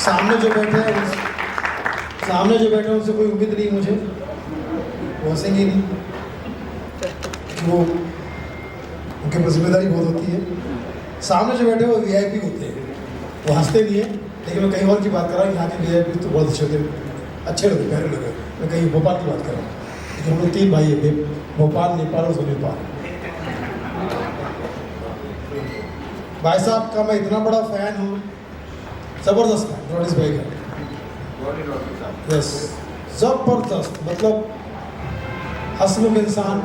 सामने जो बैठे हैं उनसे कोई उम्मीद नहीं मुझे, वो हंसेंगे नहीं, वो उनके पर जिम्मेदारी बहुत होती है। सामने जो बैठे हैं वो वीआईपी होते हैं, वो हंसते नहीं है, लेकिन मैं कहीं और की बात कर रहा हूँ। यहाँ के वीआईपी तो बहुत अच्छे होते हैं, अच्छे लोग, प्यारे लोग हैं। मैं कहीं भोपाल की बात कर रहा हूँ, लेकिन हम लोग 3 भाई है, भोपाल, नेपाल और नेपाल। भाई साहब का मैं इतना बड़ा फैन हूँ, जबरदस्त फैन रॉडिस भाई का। यस, जबरदस्त, मतलब हंसमुख इंसान।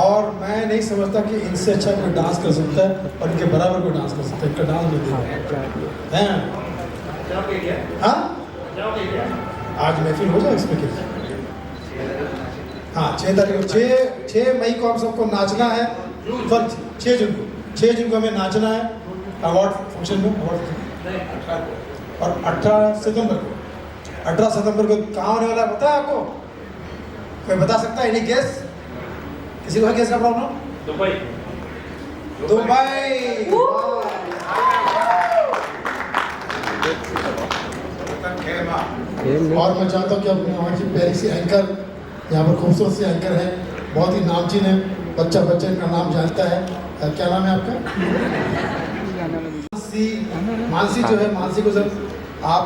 और मैं नहीं समझता कि इनसे अच्छा कोई डांस कर सकता है और इनके बराबर कोई डांस कर सकता है। इनका डांस में देखा है। हाँ, आज महफिल हो जाए इसमें क्या? हाँ, 6 तारीख को, 6 मई को हम सबको नाचना है। 6 जून को हमें नाचना है अवार्ड फंक्शन में। और 18 सितंबर को कहाँ होने वाला है पता है आपको? कोई बता सकता है? Any guess? किसी को है गेस का प्रॉब्लम? दुबई। और मैं चाहता हूँ कि अपने वहाँ की प्यारी सी एंकर, यहाँ पर खूबसूरत सी एंकर है, बहुत ही नामचीन है, बच्चा इनका नाम जानता है। क्या नाम है आपका? मानसी जो है, मानसी को सर आप,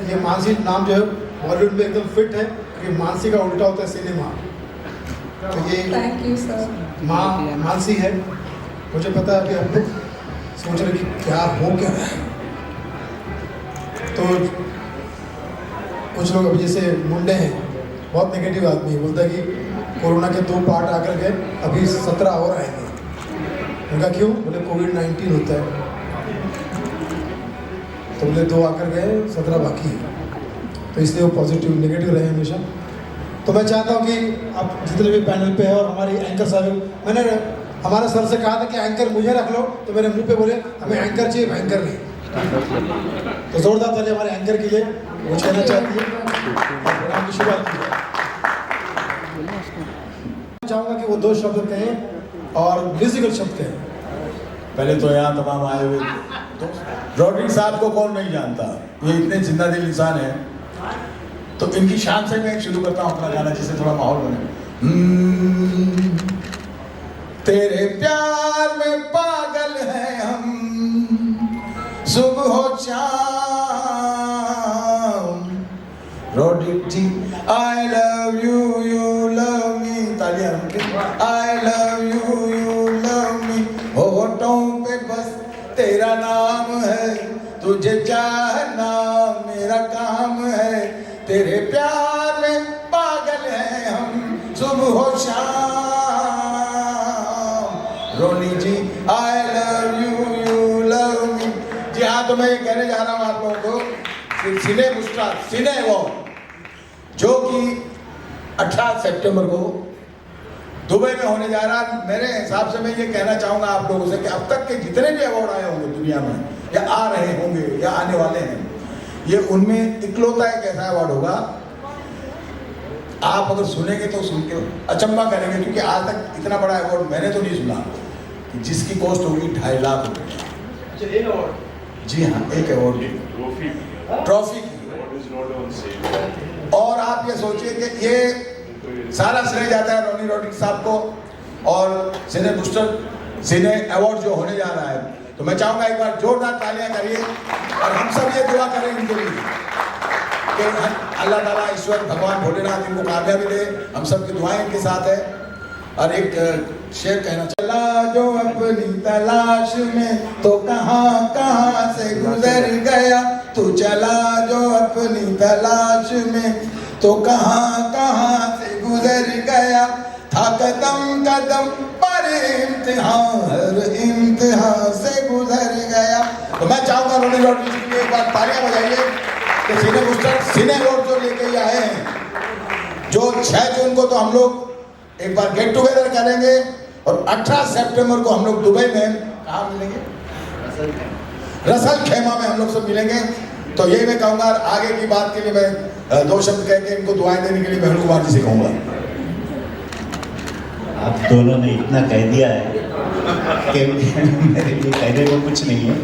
ये मानसी नाम जो है बॉलीवुड में एकदम फिट है, क्योंकि मानसी का उल्टा होता है सिनेमा। तो ये थैंक यू सर। मानसी है। मुझे पता है कि हम लोग सोच रहे कि क्या हो क्या रहा है। तो कुछ लोग अभी जैसे मुंडे हैं, बहुत नेगेटिव आदमी है, बोलता है कि कोरोना के 2 पार्ट आकर गए, अभी 17 और आएंगे। उनका क्यों? बोले कोविड-19 होता है, तो बोले 2 आकर गए, 17 बाकी है। तो इसलिए वो पॉजिटिव नेगेटिव रहे हमेशा। तो मैं चाहता हूँ कि आप जितने भी पैनल पे है और हमारी एंकर साहब, मैंने हमारे सर से कहा था कि एंकर मुझे रख लो, तो मेरे मुंह पे बोले हमें एंकर चाहिए, एंकर नहीं। तो जोरदार ताली हमारे एंकर के लिए, वो कहना चाहती है प्रोग्राम की शुरुआत की है। चाहूँगा कि वो 2 शब्द कहें और म्यूजिकल शब्द कहें। पहले तो यहाँ तमाम आए हुए रॉड्रिक साहब को कौन नहीं जानता, ये इतने जिंदा दिल इंसान है। तो इनकी शान से मैं शुरू करता हूँ अपना गाना, जिससे थोड़ा माहौल बने। तेरे प्यार में पागल हैं हम, सुबह हो शाम। Roderick ji, I love you, you love me. तालियां रखें। I love you, you love me. होठों पे बस तेरा नाम है, तुझे चाहना मेरा काम है। तेरे प्यार में पागल हैं हम, सुबह हो शाम। Ronnie ji, I love you, you love me. जी हाँ, तो मैं ये कहने जा रहा हूँ आप लोगों को कि सिने अवार्ड जो कि 18 सितंबर को दुबई में होने जा रहा है, मेरे हिसाब से मैं ये कहना चाहूँगा आप लोगों से कि अब तक के जितने भी अवार्ड आए होंगे दुनिया में, या आ रहे होंगे या आने वाले हैं, ये उनमें इकलौता एक ऐसा अवार्ड होगा, आप अगर सुनेंगे तो सुन के अचंभा करेंगे, क्योंकि आज तक इतना बड़ा अवार्ड मैंने तो नहीं सुना, जिसकी कॉस्ट होगी 2.5 लाख रुपये। जी हाँ, एक अवार्ड की ट्रॉफी की। और आप ये सोचिए कि ये सारा श्रेय जाता है रॉड्रिक साहब को और सिने बूस्टर सिने अवार्ड जो होने जा रहा है। तो मैं चाहूँगा एक बार जोरदार तालियां करिए और हम सब ये दुआ करें इनके लिए कि अल्लाह ताला ईश्वर भगवान भोलेनाथ इनको कामयाबी दे। हम सब की दुआएं इनके साथ है। और एक शेर कहना चला जो अपनी तलाश में तो कहाँ कहाँ से गुजर गया, तू चला जो अपनी तलाश में तो कहाँ कहाँ से गुजर गया, था कदम कदम पर इम्तिहान, हर इम्तिहान से गुजर गया। तो मैं चाहूँगा रॉड्रिक जी के लिए एक बार तालियां बजाइए कि सिने बूस्टर सिने अवार्ड जो लेके आए हैं, जो 6 जून को तो हम लोग एक बार गेट टुगेदर करेंगे और 18 सितंबर को हम लोग दुबई में कहाँ मिलेंगे, रसल खेमा में हम लोग सब मिलेंगे। तो ये मैं कहूँगा, आगे की बात के लिए मैं 2 शब्द कह के इनको दुआएं देने के लिए मैं कुमार जी से कहूँगा। आप दोनों ने इतना कह दिया है कि मेरे लिए कहने को कुछ नहीं है।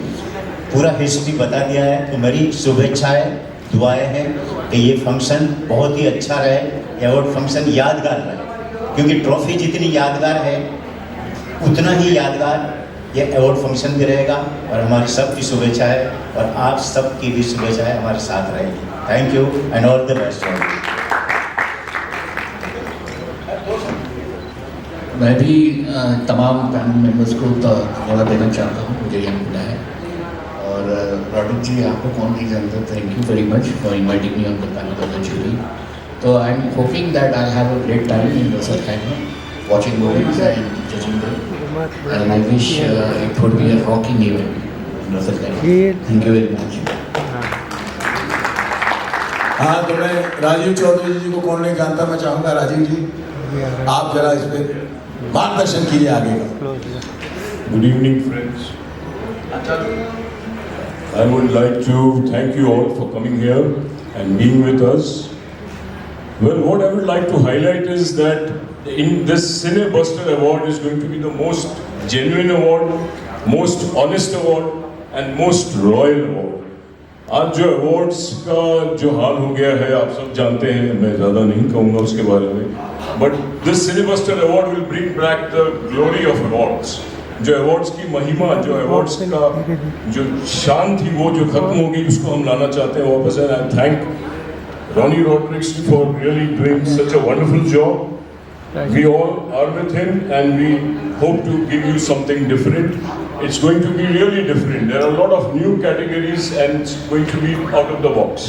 पूरा हिस्ट्री बता दिया है। तो मेरी शुभेच्छाएं, दुआएं हैं कि ये फंक्शन बहुत ही अच्छा रहे, अवार्ड फंक्शन यादगार रहे, क्योंकि ट्रॉफी जितनी यादगार है उतना ही यादगार ये अवार्ड फंक्शन भी रहेगा। और हमारी सबकी शुभेच्छाएं और आप सबकी भी शुभेच्छाएं हमारे साथ रहेगी। Thank you and all the best. मैं भी तमाम पैनल मेंबर्स को धन्यवाद देना चाहता हूँ, मुझे यहाँ बुलाया है। और रॉडिक जी, आपको कौन नहीं जानता, thank you very much for inviting me on the panel of the jury. तो I am hoping that I have a great time in Ras Al Khaimah, watching movies and judging them, and I wish it would be a rocking event in Russell Khema. Thank you very much. हाँ, तो मैं राजीव चौधरी जी को कौन नहीं जानता, मैं चाहूँगा राजीव जी आप जरा इस पे मार्गदर्शन कीजिए आगे का। Good evening, friends. I would like to thank you all for coming here and being with us. Well, what I would like to highlight is that in this Cinebuster Award is going to be the most genuine award, most honest award, and most royal award. आज जो awards का जो हाल हो गया है आप सब जानते हैं, मैं ज़्यादा नहीं कहूँगा उसके बारे में, but this Cinebuster award will bring back the glory of awards. जो अवार्ड्स की महिमा, जो अवार्ड्स का जो शान थी वो जो खत्म हो गई, उसको हम लाना चाहते हैं वापस। And I thank Ronnie Rodrigues for really doing such a wonderful job. We all are with him and we hope to give you something different. It's going to be really different. There are a lot of new categories and it's going to be out of the box.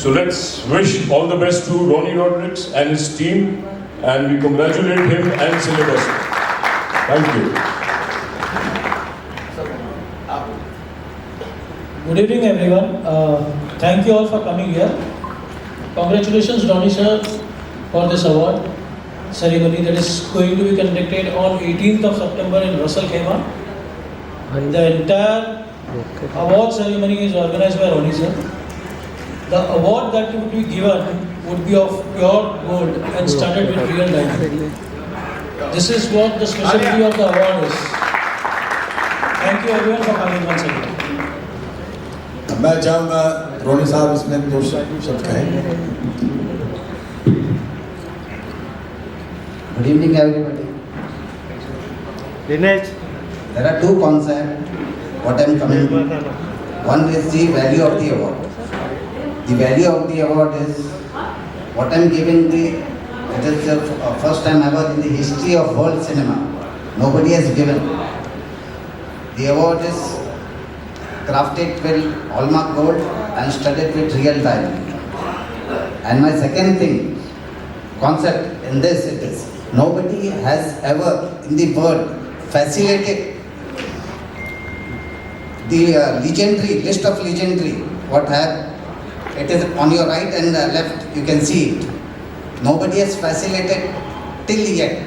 So let's wish all the best to Ronnie Rodrigues and his team, and we congratulate him and Cinebuster. Thank you. Good evening, everyone. Thank you all for coming here. Congratulations, Ronnie sir, for this award ceremony that is going to be conducted on 18th of September in Russell Khema. The entire award ceremony is organized by Ronnie sir. The award that would be given would be of pure gold and studded with real diamond. This is what the specialty of the award is. Thank you everyone for coming once again. मैं चाहूँगा रोनी साहब इसमें दो शब्द कहें। Good evening, everybody. Dinesh. There are two concepts what I am coming to. One is the value of the award. The value of the award is what I am giving the, it is the first time ever in the history of world cinema. Nobody has given. The award is crafted with hallmark gold and studded with real diamond. And my second thing, concept in this it is, nobody has ever in the world facilitated the legendary, list of legendary, what have, it is on your right and left, you can see it. Nobody has facilitated till yet.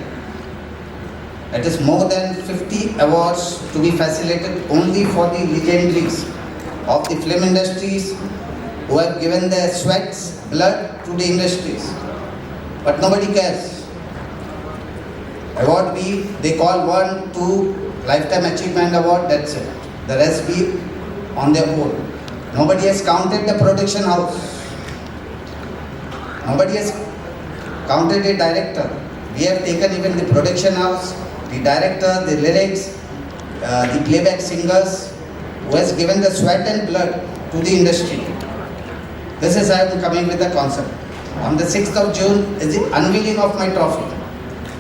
It is more than 50 awards to be facilitated only for the legendaries of the film industries who have given their sweats, blood to the industries. But nobody cares. Award B, they call 1, 2, Lifetime Achievement Award, that's it. The rest be on their own. Nobody has counted the production house. Nobody has counted a director. We have taken even the production house, the director, the lyrics, the playback singers who has given the sweat and blood to the industry. This is how I am coming with the concept. On the 6th of June is the unveiling of my trophy.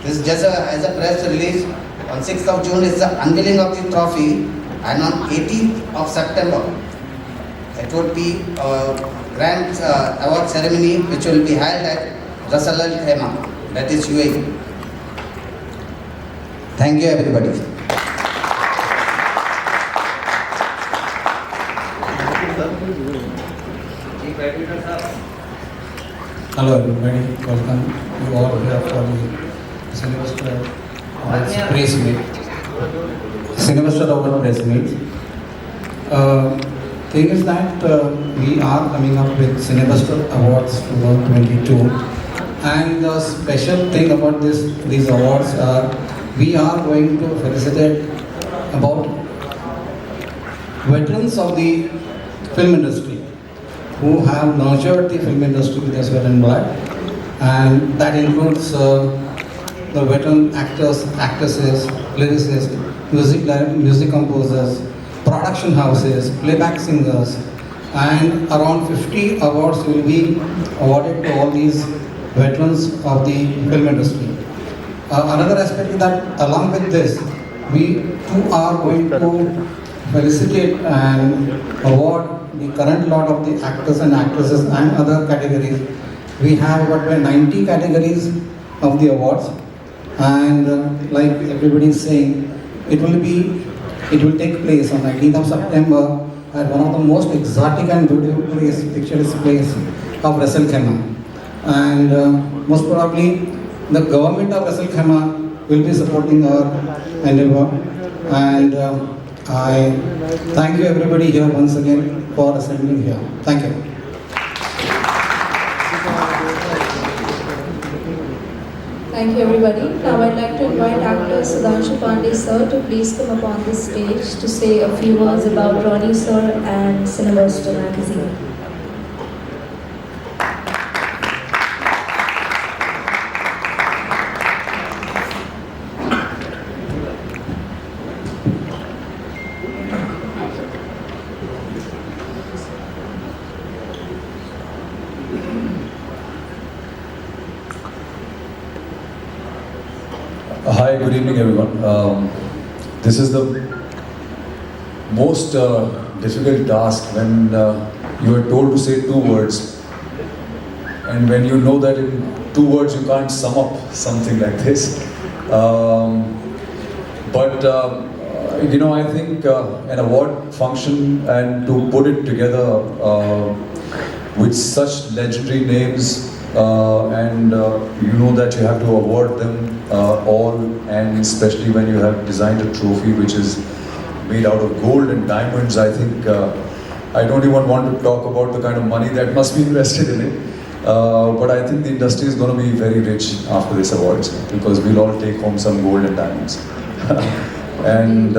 This is just as a press release. On 6th of June is the unveiling of the trophy, and on 18th of September it would be a grand award ceremony which will be held at Russell Khema, that is UAE. Thank you everybody. Hello everybody, welcome you all here for the Cinebuster Awards press meet. Cinebuster Award press meet. Thing is that we are coming up with Cinebuster Awards 2022, and the special thing about these awards are we are going to felicitate about veterans of the film industry who have nurtured the film industry with their sweat and blood, and that includes the veteran actors, actresses, lyricists, music composers, production houses, playback singers, and around 50 awards will be awarded to all these veterans of the film industry. Another aspect is that along with this, we too are going to felicitate and award the current lot of the actors and actresses and other categories. We have about 90 categories of the awards, and like everybody is saying, it will take place on 19th of September at one of the most exotic and beautiful picturesque place of Ras Al Khaimah. And most probably the government of Ras Al Khaimah will be supporting our endeavor. And I thank you everybody here once again for assembling here. Thank you. Thank you everybody. Now I'd like to invite actor Sudhanshu Pandey sir to please come upon this stage to say a few words about Ronnie sir and Cinebuster magazine. Hi, good evening everyone. This is the most difficult task when you are told to say 2 words, and when you know that in 2 words you can't sum up something like this. But I think an award function, and to put it together with such legendary names, and you know that you have to award them all, and especially when you have designed a trophy which is made out of gold and diamonds. I think I don't even want to talk about the kind of money that must be invested in it, but I think the industry is going to be very rich after this awards, because we'll all take home some gold and diamonds. And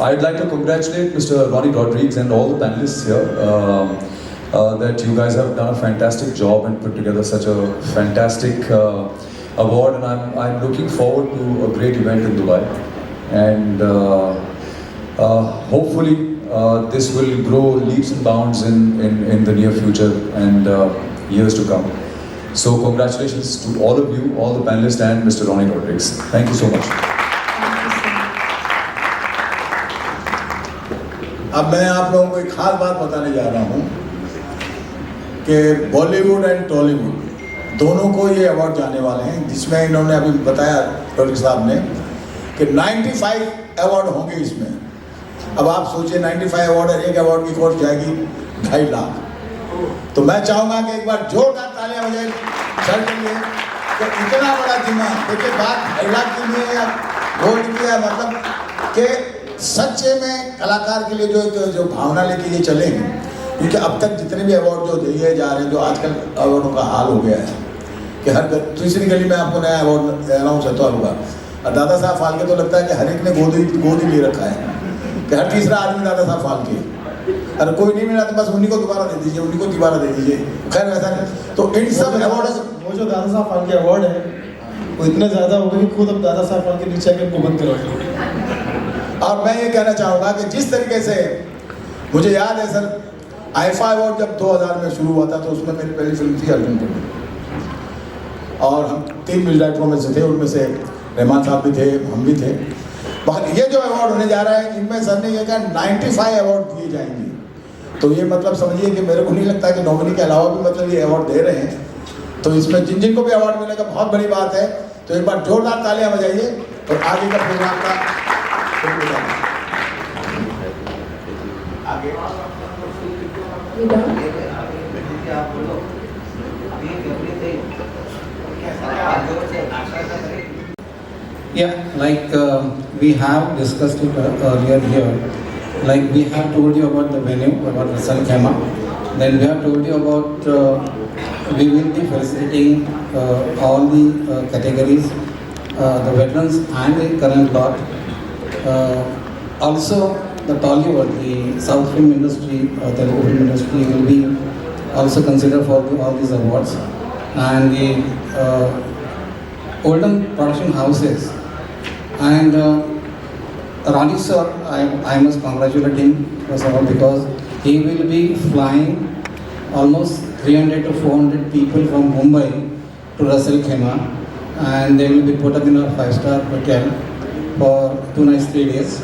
I'd like to congratulate Mr. Ronnie Rodriguez and all the panelists here, that you guys have done a fantastic job and put together such a fantastic award, and I'm looking forward to a great event in Dubai, and hopefully this will grow leaps and bounds in the near future and years to come. So congratulations to all of you, all the panelists, and Mr. Ronnie Rodriguez. Thank you so much. अब मैं आप लोगों को एक खास बात बताने जा रहा हूँ कि बॉलीवुड एंड टॉलीवुड दोनों को ये अवार्ड जाने वाले हैं, जिसमें इन्होंने अभी बताया टॉलिक साहब ने कि 95 अवार्ड होंगे इसमें। अब आप सोचिए 95 अवार्ड, एक अवार्ड की कॉस्ट जाएगी 2.5 लाख। तो मैं चाहूँगा कि एक बार जोरदार तालियां हो जाए सर के लिए कि इतना बड़ा जिम्मा, देखिए बात 2.5 लाख की नहीं है या गोल्ड की है, मतलब कि सच्चे में कलाकार के लिए जो भावना लेके ये चलेंगे, क्योंकि अब तक जितने भी अवार्ड जो दिए जा रहे हैं, जो आजकल अवार्डों का हाल हो गया है कि हर तीसरी गली में आपको नया अवार्ड अनाउंस होता होगा, और दादा साहब फाल्के तो लगता है कि हर एक ने गोद ही ले रखा है कि हर तीसरा आदमी दादा साहब फाल्के, अरे कोई नहीं मिला तो बस उन्हीं को दोबारा दे दीजिए, उन्हीं को दोबारा दे दीजिए। खैर वैसा नहीं, तो इन सब अवार्ड, वो जो दादा साहब फाल्के अवार्ड है वो इतने ज़्यादा हो गए कि खुद अब दादा साहब फाल्के नीचे आके उनको बंद करो। और मैं ये कहना चाहूँगा कि जिस तरीके से मुझे याद है सर, आईफा अवार्ड जब 2000 में शुरू हुआ था तो उसमें मेरी पहली फिल्म थी अर्जुन टुडू, और हम 3 म्यूजिक डायरेक्टरों में से थे, उनमें से रहमान साहब भी थे, हम भी थे। बाकी ये जो अवार्ड होने जा रहा है, इनमें सर ने ये कहा 95 अवार्ड दिए जाएंगे, तो ये मतलब समझिए कि मेरे को नहीं लगता कि नॉमिनी के अलावा भी मतलब ये अवार्ड दे रहे हैं, तो इसमें जिन जिनको भी अवार्ड मिलेगा बहुत बड़ी बात है। तो एक बार जोरदार तालियां बजाइए और आगे का प्रोग्राम का आगे Yeah, like we have discussed it earlier here. Like we have told you about the venue, about Ras Al Khaimah. Then we have told you about we will be facilitating all the categories, the veterans and the current lot. Also, the Tollywood, the South film industry, Telugu film industry will be also considered for all these awards. And the olden production houses. And Ronnie sir, I must congratulate him first of all, because he will be flying almost 300 to 400 people from Mumbai to Russell Khema, and they will be put up in a 5-star hotel for 2 nights, 3 days.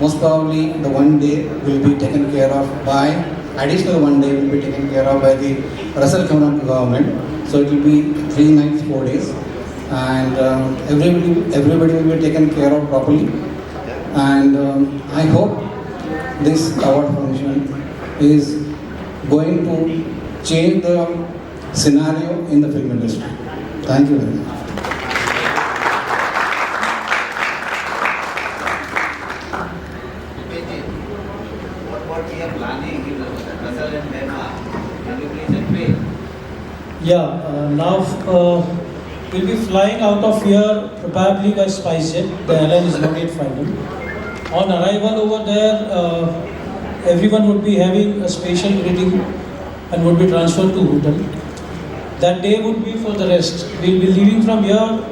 Most probably the one day will be taken care of by, additional one day will be taken care of by the Russell Khema government. So it will be 3 nights, 4 days, and everybody will be taken care of properly. And I hope this award function is going to change the scenario in the film industry. Thank you very much. What we are planning in Russell and Khema, can you please explain? Yeah, now we'll be flying out of here probably by SpiceJet. The airline is not yet final. On arrival over there, everyone would be having a special greeting and would be transferred to hotel. That day would be for the rest. We'll be leaving from here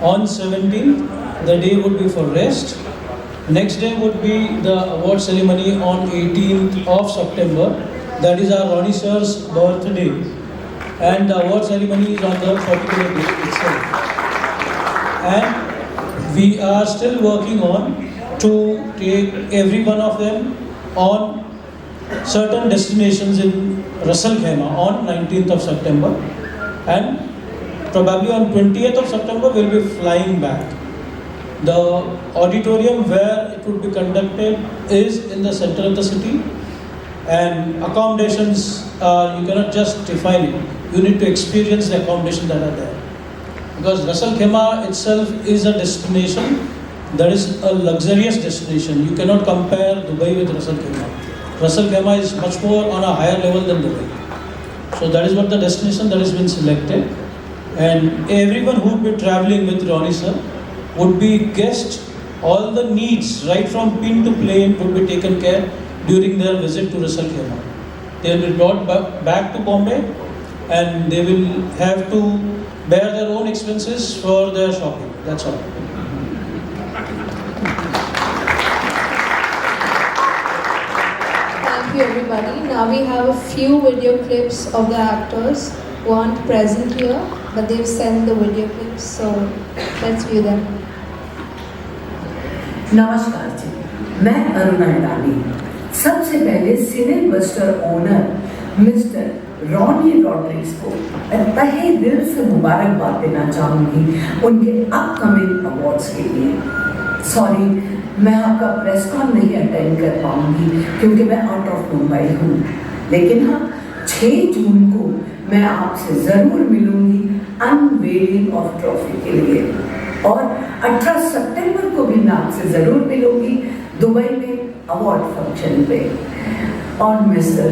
on 17th. The day would be for rest. Next day would be the award ceremony on 18th of September. That is our Ronnie sir's birthday. And the award ceremony is on the particular day itself. And we are still working on to take every one of them on certain destinations in Russell Khema on 19th of September, and probably on 20th of September we'll be flying back. The auditorium where it would be conducted is in the center of the city, and accommodations you cannot just define it. You need to experience the accommodations that are there, because Russell Khema itself is a destination that is a luxurious destination. You cannot compare Dubai with Russell Khema. Russell Khema is much more on a higher level than Dubai. So that is what the destination that has been selected. And everyone who would be traveling with Ronnie sir would be guessed. All the needs, right from pin to plane, would be taken care during their visit to Russell Khema. They will be brought back to Bombay, and they will have to bear their own expenses for their shopping. That's all. Thank you everybody. Now we have a few video clips of the actors who aren't present here, but they've sent the video clips, so let's view them. नमस्कार जी, मैं अरुणा डाली। सबसे पहले Cinebuster owner mister Ronnie Rodrigues को तहे दिल से मुबारकबाद देना चाहूँगी उनके अपकमिंग अवार्ड्स के लिए। सॉरी, मैं आपका प्रेस कॉन नहीं अटेंड कर पाऊँगी क्योंकि मैं आउट ऑफ मुंबई हूँ, लेकिन हाँ 6 जून को मैं आपसे ज़रूर मिलूँगी अनवेलिंग ऑफ ट्रॉफी के लिए, और 18 सितंबर को भी मैं आपसे ज़रूर मिलूँगी दुबई में अवार्ड फंक्शन पे। और मिस्टर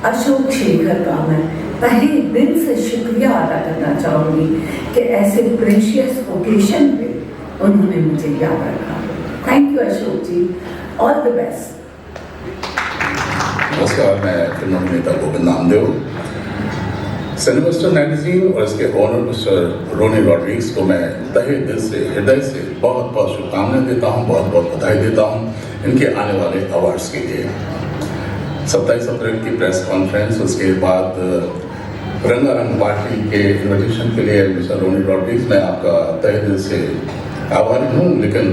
अशोक शेखर का मैं तहे दिल से शुक्रिया अदा करना चाहूँगी कि ऐसे प्रेशियस ओकेशन पे उन्होंने मुझे याद रखा। Thank you Ashok ji, all the best. नमस्कार, मैं फिल्म अभिनेता गोविंद नामदेव। सिनेबस्टर मैगजीन और इसके ओनर मिस्टर रोनी रॉड्रिग्स को मैं तहे दिल से, हृदय से बहुत बहुत शुभकामनाएं देता हूं, बहुत बहुत बधाई देता हूं इनके आने वाले अवार्ड्स के लिए। 27 अप्रैल की प्रेस कॉन्फ्रेंस, उसके बाद रंगारंग पार्टी के इन्विटेशन के लिए मिस्टर रोनी रॉड्रिग्स, मैं आपका तहे दिल से आभारी हूँ, लेकिन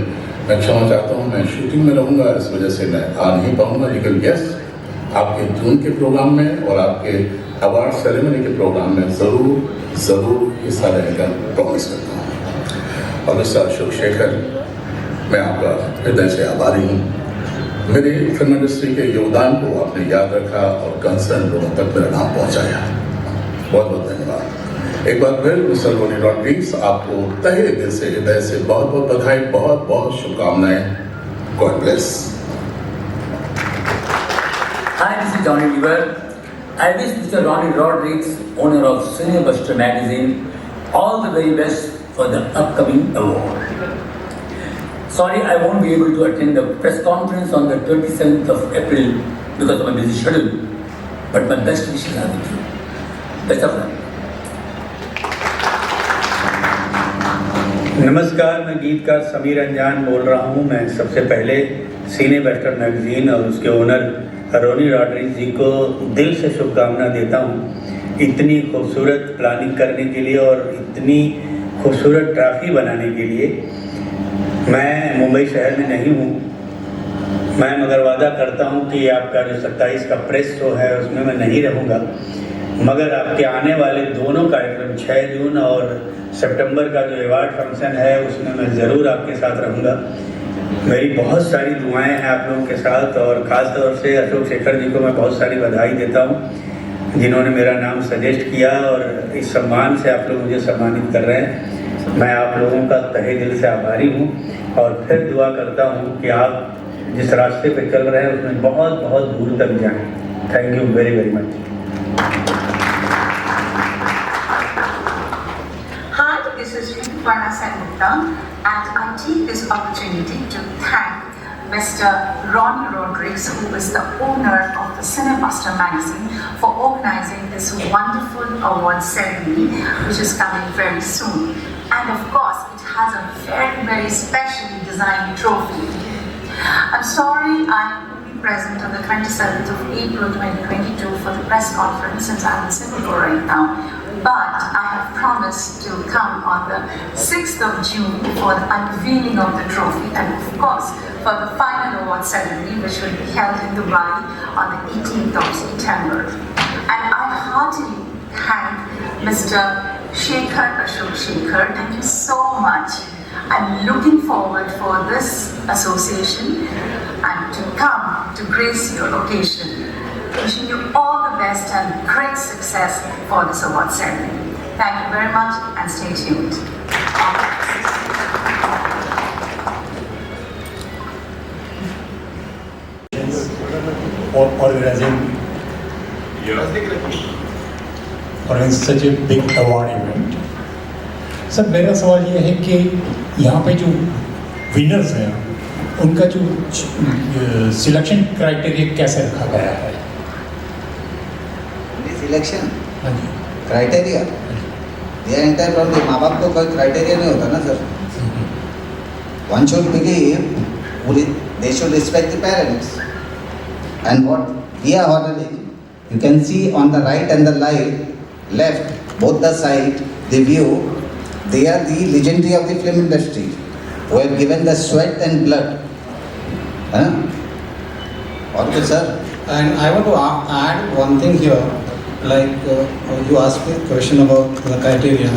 मैं क्षमा चाहता हूँ, मैं शूटिंग में रहूँगा, इस वजह से मैं आ नहीं पाऊँगा। लेकिन यस, आपके जून के प्रोग्राम में और आपके अवार्ड सेरेमनी के प्रोग्राम में ज़रूर हिस्सा लेने का प्रॉमिस करता हूँ। और मिस्टर अशोक शेखर, मैं आपका हृदय से आभारी हूँ। मेरी फिल्म इंडस्ट्री के योगदान को आपने याद रखा और कंसर्न लोगों तक मेरा नाम पहुँचाया। बहुत बहुत धन्यवाद। एक बार फिर मिस्टर रोनी रॉड्रिग्स, आपको तहे दिल से, हृदय से बहुत बहुत बधाई, बहुत बहुत शुभकामनाएं। God bless. Hi, this is Johnny Weaver. I wish Mr. Ronnie Rodrigues, owner of Cinebuster magazine, all the very best for the upcoming award. Sorry, I won't be able to attend the press conference on the 27th of April because of my busy schedule. But my best wishes are with you. Best of luck. नमस्कार, मैं गीतकार समीर अंजान बोल रहा हूँ। मैं सबसे पहले सिने बस्टर मैगजीन और उसके ओनर रोनी रॉड्रिग्स जी को दिल से शुभकामना देता हूँ इतनी खूबसूरत प्लानिंग करने के लिए और इतनी खूबसूरत ट्रॉफी बनाने के लिए। मैं मुंबई शहर में नहीं हूँ, मैं मगर वादा करता हूँ कि आपका जो 27 का प्रेस शो है उसमें मैं नहीं रहूँगा, मगर आपके आने वाले दोनों कार्यक्रम 6 जून और सितंबर का जो अवार्ड फंक्शन है उसमें मैं ज़रूर आपके साथ रहूँगा। मेरी बहुत सारी दुआएं हैं आप लोगों के साथ और ख़ास तौर से अशोक शेखर जी को मैं बहुत सारी बधाई देता हूँ जिन्होंने मेरा नाम सजेस्ट किया और इस सम्मान से आप लोग मुझे सम्मानित कर रहे हैं। मैं आप लोगों का तहे दिल से आभारी हूँ और फिर दुआ करता हूँ कि आप जिस रास्ते पे चल रहे हैं उसमें बहुत बहुत दूर तक जाएं। Thank you very very much. Hi, this is Rituparna Sengupta, and I take this opportunity to thank Mr. Ronnie Rodrigues, who is the owner of the Cinebuster magazine, for organizing this wonderful award ceremony, which is coming very soon. And of course, it has a very, very specially designed trophy. I'm sorry I'm only present on the 27th of April 2022 for the press conference since I'm in Singapore right now. But I have promised to come on the 6th of June for the unveiling of the trophy and of course for the final award ceremony which will be held in Dubai on the 18th of September. And I heartily thank Mr. Shekhar Ashok Shekhar. Thank you so much. I'm looking forward for this association and to come to grace your occasion. Wishing you all the best and great success for this award ceremony. Thank you very much and stay tuned. organizing such a big award event. Sir मेरा सवाल ये है कि यहाँ पे जो winners हैं उनका जो सिलेक्शन क्राइटेरिया कैसे रखा गया है? सिलेक्शन क्राइटेरिया ये एंटायर प्रॉब्लम माँ बाप को कोई क्राइटेरिया नहीं होता ना sir. One should believe they should respect the parents and what we are ordering. You can see on the right and the left, both the side, the view. They are the legendary of the film industry who have given the sweat and blood. Okay, sir. And I want to add one thing here. Like you asked me a question about the criteria.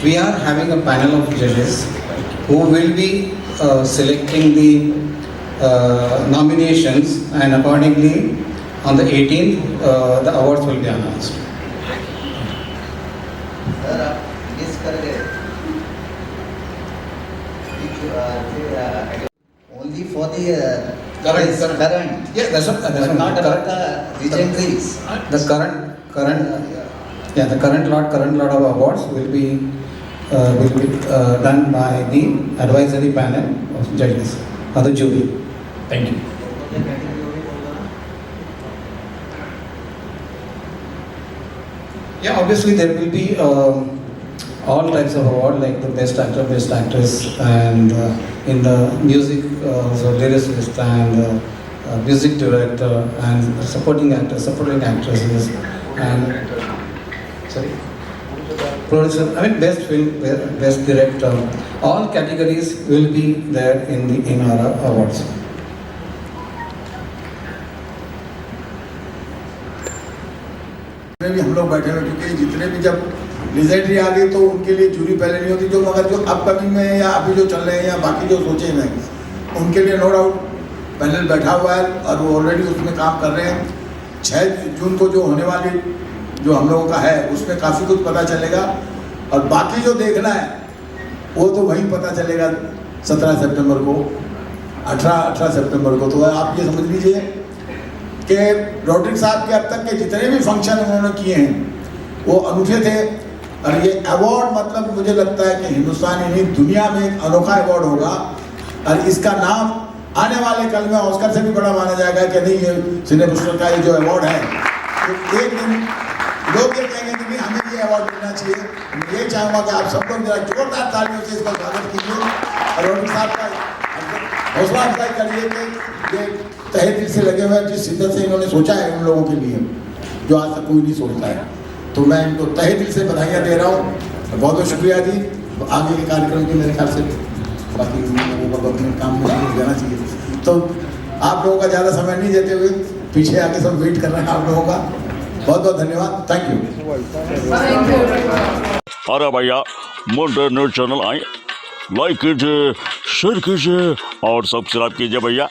We are having a panel of judges who will be selecting the nominations, and accordingly on the 18th the awards will be announced. Only for the current. Yeah, that's not about the legendaries. The current lot of awards will be done by the advisory panel of judges or the jury. Thank you. Yeah, obviously there will be all types of award like the best actor, best actress, and in the music, so lyricist and music director and supporting actor, supporting actresses, and sorry, producer. I mean, best film, best director. All categories will be there in our awards. भी हम लोग बैठे हुए क्योंकि जितने भी जब legendary आ गई तो उनके लिए जूरी पहले नहीं होती, जो मगर जो अपकमिंग में या अभी जो चल रहे हैं या बाकी जो सोचे हैं उनके लिए नो डाउट पैनल बैठा हुआ है और वो ऑलरेडी उसमें काम कर रहे हैं. 6 जून को जो होने वाली जो हम लोगों का है उसमें काफ़ी कुछ पता चलेगा और बाकी जो देखना है वो तो वहीं पता चलेगा 17 सितंबर को, 18 सितंबर को. तो आप ये समझ लीजिए कि रॉड्रिग्स साहब के अब तक के जितने भी फंक्शन उन्होंने किए हैं वो अनूठे थे और ये अवार्ड मतलब मुझे लगता है कि हिंदुस्तान ही नहीं दुनिया में एक अनोखा अवार्ड होगा और इसका नाम आने वाले कल में ऑस्कर से भी बड़ा माना जाएगा कि नहीं, ये सिने बस्टर का ये जो अवार्ड है, तो एक दिन लोग ये कहेंगे कि नहीं हमें ये अवार्ड मिलना चाहिए। मैं ये चाहूँगा कि आप सब लोग जरा जोरदार तालियों से इसका स्वागत कीजिए और रोटी साहब का हौसला अफजाई करिए कि ये तहे दिल से लगे हुए हैं, जिस शिद्दत से इन्होंने सोचा है उन लोगों के लिए जो आज तक कोई नहीं सोचता है। तो मैं इनको तहे दिल से बधाइयाँ दे रहा हूँ, बहुत बहुत शुक्रिया जी। आगे के कार्यक्रम की मेरे ख्याल से बाकी लोगों को अपने काम में जाना चाहिए, तो आप लोगों का ज़्यादा समय नहीं देते हुए पीछे आके सब वेट कर रहे हैं आप लोगों का। बहुत बहुत धन्यवाद, थैंक यू। अरे भैया मोटर न्यूज चैनल आए, लाइक कीजिए, शेयर कीजिए और सब्सक्राइब कीजिए भैया।